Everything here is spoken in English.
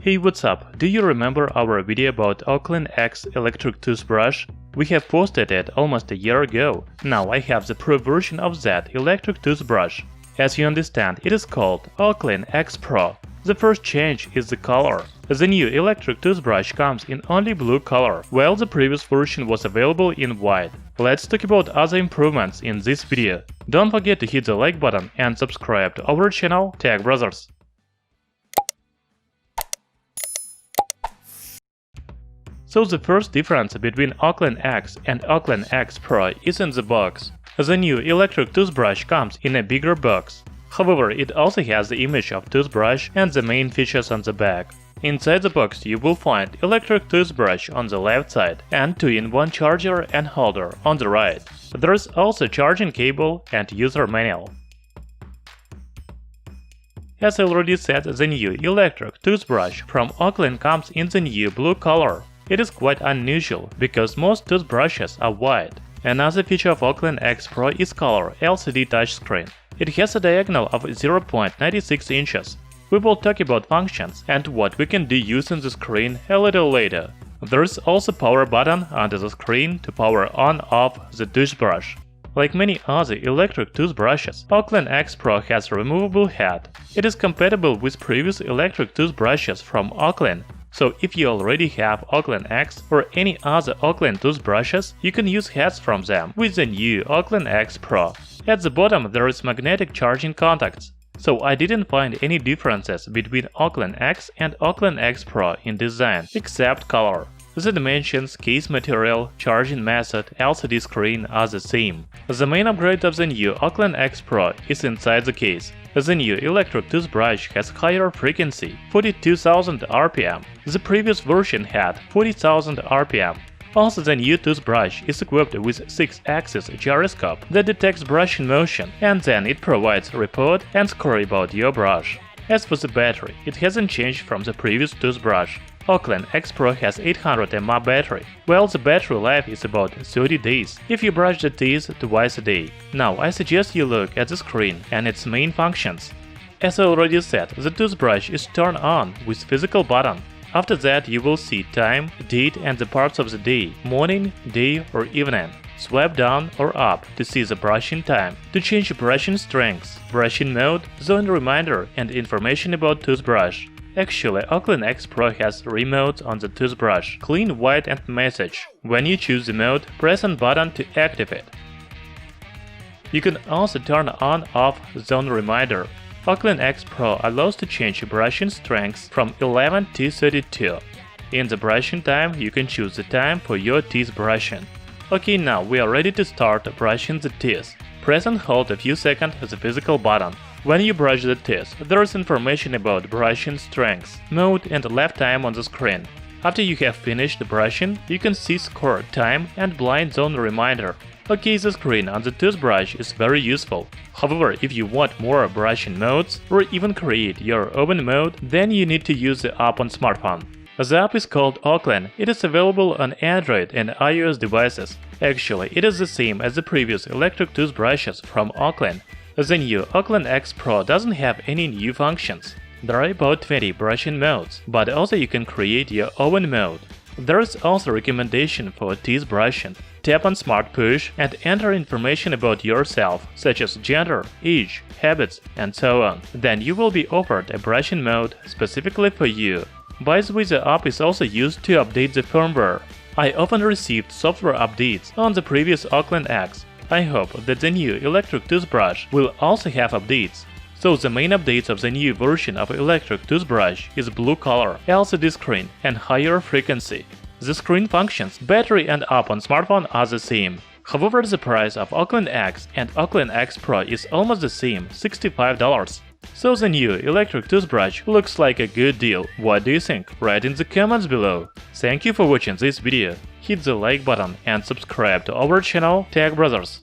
Hey, what's up? Do you remember our video about Oclean X electric toothbrush? We have posted it almost a year ago. Now I have the pro version of that electric toothbrush. As you understand, it is called Oclean X Pro. The first change is the color. The new electric toothbrush comes in only blue color, while the previous version was available in white. Let's talk about other improvements in this video. Don't forget to hit the like button and subscribe to our channel Tech Brothers. So the first difference between Oclean X and Oclean X Pro is in the box. The new electric toothbrush comes in a bigger box. However, it also has the image of toothbrush and the main features on the back. Inside the box you will find electric toothbrush on the left side and 2-in-1 charger and holder on the right. There is also charging cable and user manual. As I already said, the new electric toothbrush from Oclean comes in the new blue color. It is quite unusual because most toothbrushes are white. Another feature of Oclean X Pro is color LCD touchscreen. It has a diagonal of 0.96 inches. We will talk about functions and what we can do using the screen a little later. There is also power button under the screen to power on/off the toothbrush. Like many other electric toothbrushes, Oclean X Pro has a removable head. It is compatible with previous electric toothbrushes from Oclean. So if you already have Oclean X or any other Oclean toothbrushes, you can use heads from them with the new Oclean X Pro. At the bottom there is magnetic charging contacts. So I didn't find any differences between Oclean X and Oclean X Pro in design, except color. The dimensions, case material, charging method, LCD screen are the same. The main upgrade of the new Oclean X Pro is inside the case. The new electric toothbrush has higher frequency, 42,000 RPM. The previous version had 40,000 RPM. Also, the new toothbrush is equipped with 6-axis gyroscope that detects brushing motion, and then it provides a report and score about your brush. As for the battery, it hasn't changed from the previous toothbrush. Oclean X Pro has 800 mAh battery, while the battery life is about 30 days if you brush the teeth twice a day. Now I suggest you look at the screen and its main functions. As I already said, the toothbrush is turned on with physical button. After that you will see time, date and the parts of the day, morning, day or evening. Swipe down or up to see the brushing time, to change brushing strength, brushing mode, zone reminder and information about toothbrush. Actually, Oclean X Pro has 3 modes on the toothbrush: clean, white and message. When you choose the mode, press on button to activate. You can also turn on/off zone reminder. Oclean X Pro allows to change brushing strength from 11 to 32. In the brushing time, you can choose the time for your teeth brushing. Okay, now we are ready to start brushing the teeth. Press and hold a few seconds the physical button. When you brush the teeth, there is information about brushing strength, mode and left time on the screen. After you have finished brushing, you can see score, time and blind zone reminder. Okay, the screen on the toothbrush is very useful. However, if you want more brushing modes or even create your own mode, then you need to use the app on smartphone. The app is called Oclean. It is available on Android and iOS devices. Actually, it is the same as the previous electric toothbrushes from Oclean. The new Oclean X Pro doesn't have any new functions. There are about 20 brushing modes, but also you can create your own mode. There is also recommendation for teeth brushing. Tap on Smart Push and enter information about yourself, such as gender, age, habits, and so on. Then you will be offered a brushing mode specifically for you. By the way, the app is also used to update the firmware. I often received software updates on the previous Oclean X. I hope that the new electric toothbrush will also have updates. So the main updates of the new version of electric toothbrush is blue color, LCD screen and higher frequency. The screen functions, battery and app on smartphone are the same. However, the price of Oclean X and Oclean X Pro is almost the same, $65. So the new electric toothbrush looks like a good deal. What do you think? Write in the comments below. Thank you for watching this video. Hit the like button and subscribe to our channel Tech Brothers.